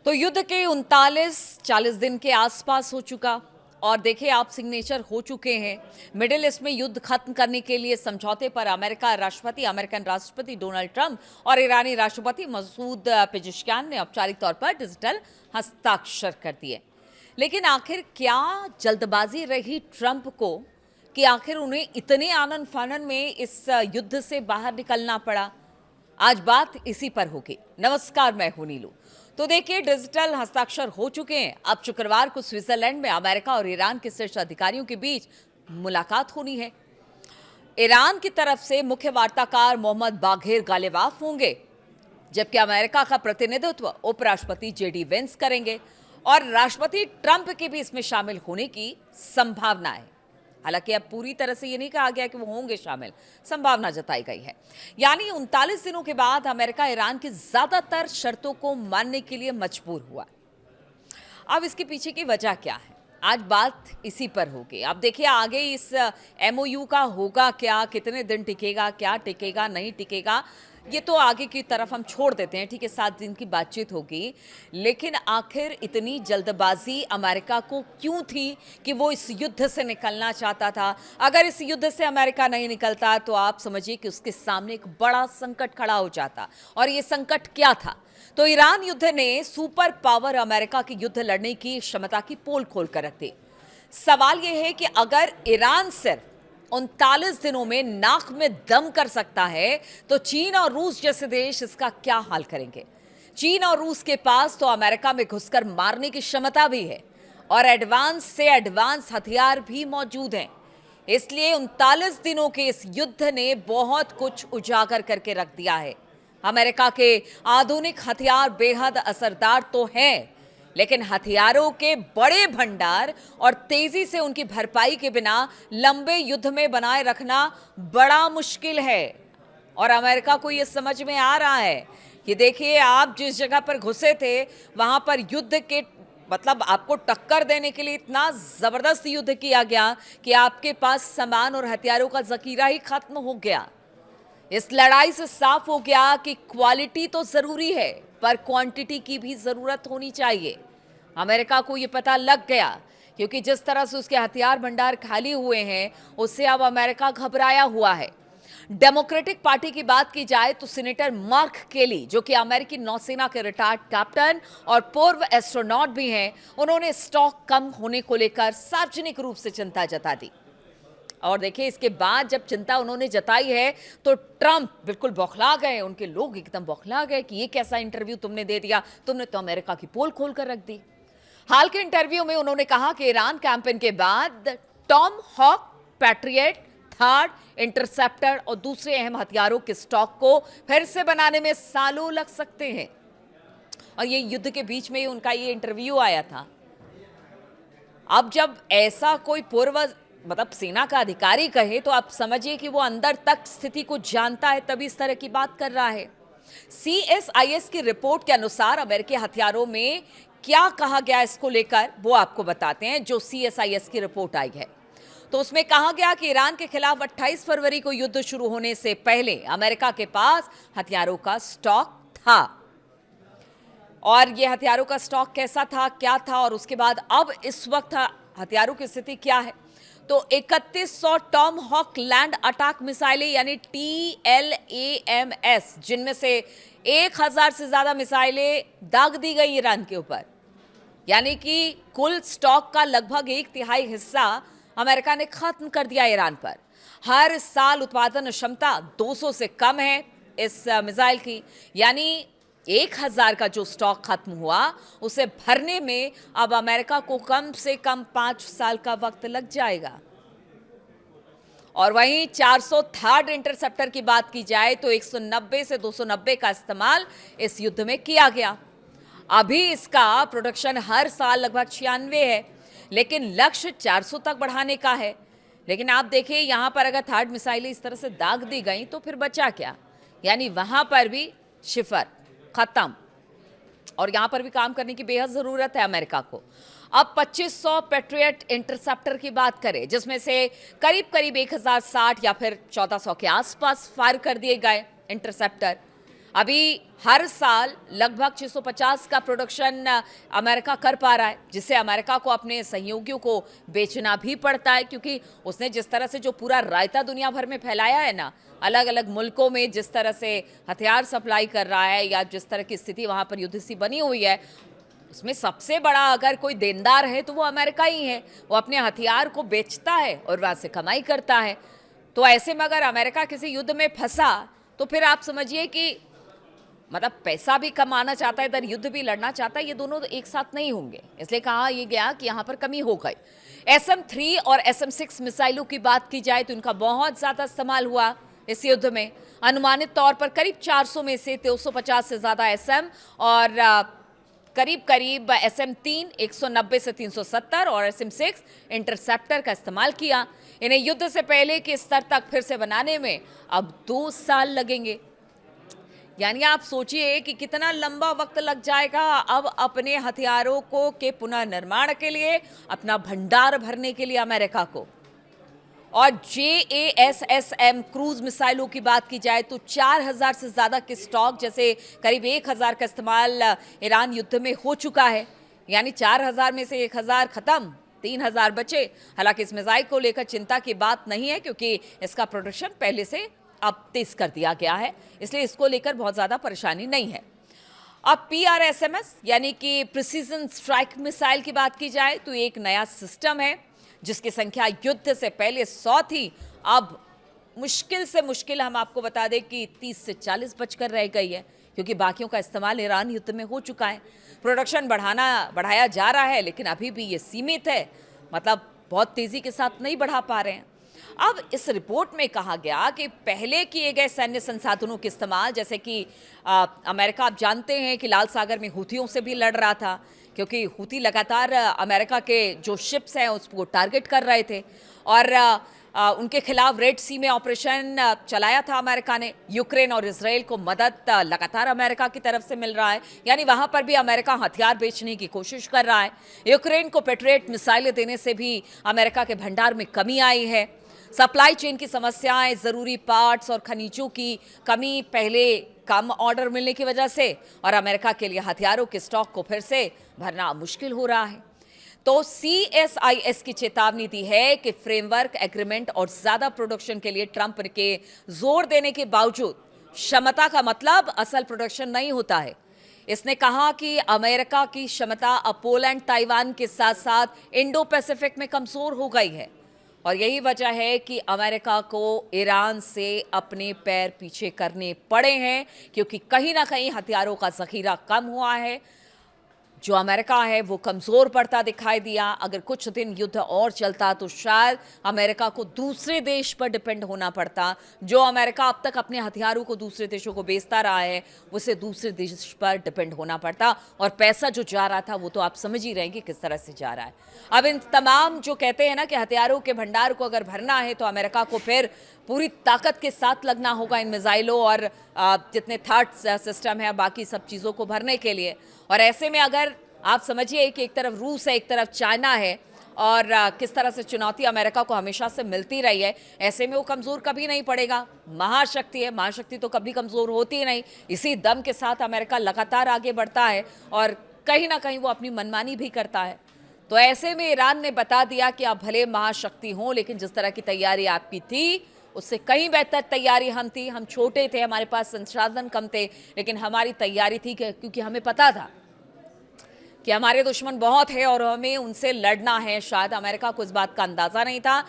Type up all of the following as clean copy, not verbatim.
तो युद्ध के 39-40 दिन के आसपास हो चुका और देखिए आप सिग्नेचर हो चुके हैं। मिडिल ईस्ट में युद्ध खत्म करने के लिए समझौते पर अमेरिकन राष्ट्रपति डोनाल्ड ट्रंप और ईरानी राष्ट्रपति मसूद पेजेश्कियान ने औपचारिक तौर पर डिजिटल हस्ताक्षर कर दिए। लेकिन आखिर क्या जल्दबाजी रही ट्रंप को कि आखिर उन्हें इतने आनन फानन में इस युद्ध से बाहर निकलना पड़ा? आज बात इसी पर होगी। नमस्कार, मैं हूं नीलू। तो देखिए, डिजिटल हस्ताक्षर हो चुके हैं। अब शुक्रवार को स्विट्जरलैंड में अमेरिका और ईरान के शीर्ष अधिकारियों के बीच मुलाकात होनी है। ईरान की तरफ से मुख्य वार्ताकार मोहम्मद बाघेर गालिबाफ होंगे, जबकि अमेरिका का प्रतिनिधित्व उपराष्ट्रपति जेडी वेंस करेंगे और राष्ट्रपति ट्रंप के भी इसमें शामिल होने की संभावना है। हालांकि अब पूरी तरह से ये नहीं कहा गया कि वो होंगे शामिल, संभावना जताई गई है। यानी 39 दिनों के बाद अमेरिका ईरान की ज्यादातर शर्तों को मानने के लिए मजबूर हुआ। अब इसके पीछे की वजह क्या है, आज बात इसी पर होगी। अब देखिए आगे इस एमओयू का होगा क्या, कितने दिन टिकेगा, क्या टिकेगा नहीं टिकेगा, ये तो आगे की तरफ हम छोड़ देते हैं। ठीक है, 7 दिन की बातचीत होगी, लेकिन आखिर इतनी जल्दबाजी अमेरिका को क्यों थी कि वो इस युद्ध से निकलना चाहता था? अगर इस युद्ध से अमेरिका नहीं निकलता तो आप समझिए कि उसके सामने एक बड़ा संकट खड़ा हो जाता। और ये संकट क्या था? तो ईरान युद्ध ने सुपर पावर अमेरिका की युद्ध लड़ने की क्षमता की पोल खोल कर रख दी। सवाल यह है कि अगर ईरान सिर्फ 39 दिनों में नाक में दम कर सकता है तो चीन और रूस जैसे देश इसका क्या हाल करेंगे? चीन और रूस के पास तो अमेरिका में घुसकर मारने की क्षमता भी है और एडवांस से एडवांस हथियार भी मौजूद हैं। इसलिए 39 दिनों के इस युद्ध ने बहुत कुछ उजागर करके रख दिया है। अमेरिका के आधुनिक हथियार बेहद असरदार तो हैं, लेकिन हथियारों के बड़े भंडार और तेजी से उनकी भरपाई के बिना लंबे युद्ध में बनाए रखना बड़ा मुश्किल है। और अमेरिका को यह समझ में आ रहा है कि देखिए, आप जिस जगह पर घुसे थे वहां पर युद्ध के मतलब आपको टक्कर देने के लिए इतना जबरदस्त युद्ध किया गया कि आपके पास सामान और हथियारों का जखीरा ही खत्म हो गया। इस लड़ाई से साफ हो गया कि क्वालिटी तो जरूरी है, पर क्वांटिटी की भी जरूरत होनी चाहिए। अमेरिका को यह पता लग गया, क्योंकि जिस तरह से उसके हथियार भंडार खाली हुए हैं उससे अब अमेरिका घबराया हुआ है। डेमोक्रेटिक पार्टी की बात की जाए तो सीनेटर मार्क केली, जो कि अमेरिकी नौसेना के रिटायर्ड कैप्टन और पूर्व एस्ट्रोनॉट भी हैं, उन्होंने स्टॉक कम होने को लेकर सार्वजनिक रूप से चिंता जता दी। और देखिए, इसके बाद जब चिंता उन्होंने जताई है तो ट्रंप बिल्कुल बौखला गए। उनके लोग एकदम बौखला गए कि ये कैसा इंटरव्यू तुमने दे दिया, तुमने तो अमेरिका की पोल खोल कर रख दी। हाल के इंटरव्यू में उन्होंने कहा कि ईरान कैंपेन के बाद tomahawk, patriot, THAAD, interceptor और दूसरे अहम हथियारों के स्टॉक को फिर से बनाने में सालों लग सकते हैं। और ये युद्ध के बीच में उनका ये इंटरव्यू आया था। अब जब ऐसा कोई पूर्व सेना का अधिकारी कहे तो आप समझिए कि वो अंदर तक स्थिति को जानता है, तभी इस तरह की बात कर रहा है। CSIS की रिपोर्ट के अनुसार अमेरिकी हथियारों में क्या कहा गया इसको लेकर वो आपको बताते हैं। जो CSIS की रिपोर्ट आई है तो उसमें कहा गया कि ईरान के खिलाफ 28 फरवरी को युद्ध शुरू होने से पहले अमेरिका के पास हथियारों का स्टॉक था। और यह हथियारों का स्टॉक कैसा था, क्या था, और उसके बाद अब इस वक्त हथियारों की स्थिति क्या है? तो 3100 टॉम हॉक लैंड अटैक मिसाइलें यानी TLAMS, जिनमें से 1000 से ज्यादा मिसाइलें दाग दी गई ईरान के ऊपर। यानी कि कुल स्टॉक का लगभग 1/3 हिस्सा अमेरिका ने खत्म कर दिया ईरान पर। हर साल उत्पादन क्षमता 200 से कम है इस मिसाइल की, यानी 1000 का जो स्टॉक खत्म हुआ उसे भरने में अब अमेरिका को कम से कम 5 साल का वक्त लग जाएगा। और वहीं 400 थर्ड इंटरसेप्टर की बात की जाए तो 190 से 290 का इस्तेमाल इस युद्ध में किया गया। अभी इसका प्रोडक्शन हर साल लगभग 96 है, लेकिन लक्ष्य 400 तक बढ़ाने का है। लेकिन आप देखिए, यहां पर अगर थर्ड मिसाइलें इस तरह से दाग दी गई तो फिर बचा क्या? यानी वहां पर भी शिफर खत्म। और यहां पर भी काम करने की बेहद जरूरत है अमेरिका को। अब 2500 पैट्रियट इंटरसेप्टर की बात करें, जिसमें से करीब करीब 1060 या फिर 1400 के आसपास फायर कर दिए गए इंटरसेप्टर। अभी हर साल लगभग 650 का प्रोडक्शन अमेरिका कर पा रहा है, जिससे अमेरिका को अपने सहयोगियों को बेचना भी पड़ता है, क्योंकि उसने जिस तरह से जो पूरा रायता दुनिया भर में फैलाया है ना, अलग अलग मुल्कों में जिस तरह से हथियार सप्लाई कर रहा है या जिस तरह की स्थिति वहाँ पर युद्ध सी बनी हुई है, उसमें सबसे बड़ा अगर कोई देनदार है तो वो अमेरिका ही है। वो अपने हथियार को बेचता है और वहाँ से कमाई करता है। तो ऐसे में अगर अमेरिका किसी युद्ध में फंसा तो फिर आप समझिए कि मतलब पैसा भी कमाना चाहता है, इधर युद्ध भी लड़ना चाहता है, ये दोनों तो एक साथ नहीं होंगे। इसलिए कहा ये गया कि यहाँ पर कमी हो गई। SM-3 और SM-6 मिसाइलों की बात की जाए तो इनका बहुत ज़्यादा इस्तेमाल हुआ इस युद्ध में। अनुमानित तौर पर करीब 400 में से 250 से ज़्यादा SM और करीब करीब SM-3 190 से 370 और SM-6 इंटरसेप्टर का इस्तेमाल किया। इन्हें युद्ध से पहले के स्तर तक फिर से बनाने में अब 2 साल लगेंगे। यानी आप सोचिए कि कितना लंबा वक्त लग जाएगा अब अपने हथियारों को के पुनर्निर्माण के लिए, अपना भंडार भरने के लिए अमेरिका को। और JASSM क्रूज मिसाइलों की बात की जाए तो 4000 से ज़्यादा के स्टॉक, जैसे करीब 1000 का इस्तेमाल ईरान युद्ध में हो चुका है। यानी 4000 में से 1000 ख़त्म, 3000 बचे। हालांकि इस मिसाइल को लेकर चिंता की बात नहीं है, क्योंकि इसका प्रोडक्शन पहले से अब तेज कर दिया गया है, इसलिए इसको लेकर बहुत ज़्यादा परेशानी नहीं है। अब PRSMS यानी कि प्रिसीजन स्ट्राइक मिसाइल की बात की जाए तो एक नया सिस्टम है जिसकी संख्या युद्ध से पहले 100 थी, अब मुश्किल से मुश्किल हम आपको बता दें कि 30 से 40 बचकर रह गई है, क्योंकि बाकियों का इस्तेमाल ईरान युद्ध में हो चुका है। प्रोडक्शन बढ़ाया जा रहा है, लेकिन अभी भी ये सीमित है, मतलब बहुत तेज़ी के साथ नहीं बढ़ा पा रहे हैं। अब इस रिपोर्ट में कहा गया कि पहले किए गए सैन्य संसाधनों के इस्तेमाल, जैसे कि अमेरिका आप जानते हैं कि लाल सागर में हूथियों से भी लड़ रहा था, क्योंकि हूती लगातार अमेरिका के जो शिप्स हैं उसको टारगेट कर रहे थे और उनके खिलाफ रेड सी में ऑपरेशन चलाया था अमेरिका ने। यूक्रेन और इसराइल को मदद लगातार अमेरिका की तरफ से मिल रहा है, यानी वहां पर भी अमेरिका हथियार बेचने की कोशिश कर रहा है। यूक्रेन को पेट्रियट मिसाइलें देने से भी अमेरिका के भंडार में कमी आई है। सप्लाई चेन की समस्याएं, ज़रूरी पार्ट्स और खनिजों की कमी, पहले कम ऑर्डर मिलने की वजह से, और अमेरिका के लिए हथियारों के स्टॉक को फिर से भरना मुश्किल हो रहा है। तो CSIS की चेतावनी दी है कि फ्रेमवर्क एग्रीमेंट और ज़्यादा प्रोडक्शन के लिए ट्रंप के जोर देने के बावजूद क्षमता का मतलब असल प्रोडक्शन नहीं होता है। इसने कहा कि अमेरिका की क्षमता अब पोलैंड, ताइवान के साथ साथ इंडो पैसिफिक में कमज़ोर हो गई है, और यही वजह है कि अमेरिका को ईरान से अपने पैर पीछे करने पड़े हैं, क्योंकि कहीं ना कहीं हथियारों का ज़ख़ीरा कम हुआ है। जो अमेरिका है वो कमज़ोर पड़ता दिखाई दिया। अगर कुछ दिन युद्ध और चलता तो शायद अमेरिका को दूसरे देश पर डिपेंड होना पड़ता। जो अमेरिका अब तक अपने हथियारों को दूसरे देशों को बेचता रहा है, उसे दूसरे देश पर डिपेंड होना पड़ता, और पैसा जो जा रहा था वो तो आप समझ ही रहे हैं कि किस तरह से जा रहा है। अब इन तमाम जो कहते हैं ना कि हथियारों के भंडार को अगर भरना है तो अमेरिका को फिर पूरी ताकत के साथ लगना होगा इन मिसाइलों और जितने थर्ड सिस्टम है बाकी सब चीज़ों को भरने के लिए। और ऐसे में अगर आप समझिए कि एक तरफ रूस है, एक तरफ चाइना है, और किस तरह से चुनौती अमेरिका को हमेशा से मिलती रही है, ऐसे में वो कमज़ोर कभी नहीं पड़ेगा। महाशक्ति है, महाशक्ति तो कभी कमज़ोर होती ही नहीं। इसी दम के साथ अमेरिका लगातार आगे बढ़ता है और कहीं ना कहीं वो अपनी मनमानी भी करता है। तो ऐसे में ईरान ने बता दिया कि आप भले महाशक्ति हों, लेकिन जिस तरह की तैयारी आपकी थी उससे कहीं बेहतर तैयारी हम थी। हम छोटे थे, हमारे पास संसाधन कम थे, लेकिन हमारी तैयारी थी क्योंकि हमें पता था कि हमारे दुश्मन बहुत है और हमें उनसे लड़ना है। शायद अमेरिका को इस बात का अंदाज़ा नहीं था।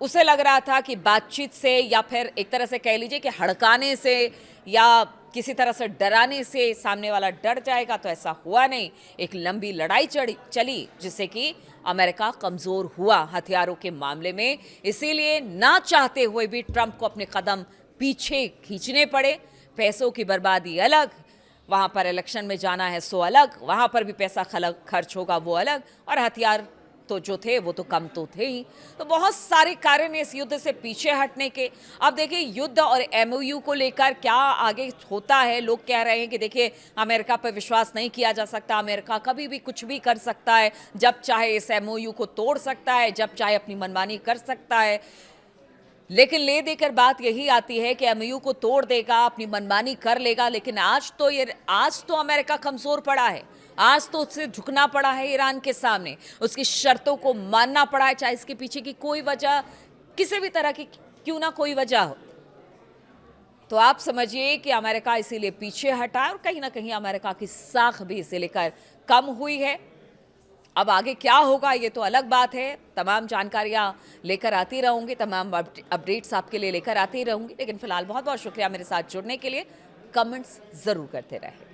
उसे लग रहा था कि बातचीत से या फिर एक तरह से कह लीजिए कि हड़काने से या किसी तरह से डराने से सामने वाला डर जाएगा, तो ऐसा हुआ नहीं। एक लंबी लड़ाई चली जिससे कि अमेरिका कमज़ोर हुआ हथियारों के मामले में। इसीलिए ना चाहते हुए भी ट्रंप को अपने कदम पीछे खींचने पड़े। पैसों की बर्बादी अलग, वहाँ पर इलेक्शन में जाना है सो अलग, वहाँ पर भी पैसा खर्च होगा वो अलग, और हथियार तो जो थे वो तो कम तो थे ही। तो बहुत सारे कारण इस युद्ध से पीछे हटने के। अब देखिए युद्ध और MOU को लेकर क्या आगे होता है। लोग कह रहे हैं कि देखिए अमेरिका पर विश्वास नहीं किया जा सकता, अमेरिका कभी भी कुछ भी कर सकता है, जब चाहे इस MOU को तोड़ सकता है, जब चाहे अपनी मनमानी कर सकता है। लेकिन ले देकर बात यही आती है कि एमयू को तोड़ देगा, अपनी मनमानी कर लेगा, लेकिन आज तो अमेरिका कमजोर पड़ा है। आज तो उससे झुकना पड़ा है ईरान के सामने, उसकी शर्तों को मानना पड़ा है, चाहे इसके पीछे की कोई वजह, किसी भी तरह की क्यों ना कोई वजह हो। तो आप समझिए कि अमेरिका इसीलिए पीछे हटा है और कहीं ना कहीं अमेरिका की साख भी इसे लेकर कम हुई है। अब आगे क्या होगा ये तो अलग बात है। तमाम जानकारियां लेकर आती रहूंगी, तमाम अपडेट्स आपके लिए लेकर आती रहूंगी, लेकिन फिलहाल बहुत बहुत शुक्रिया मेरे साथ जुड़ने के लिए। कमेंट्स जरूर करते रहे।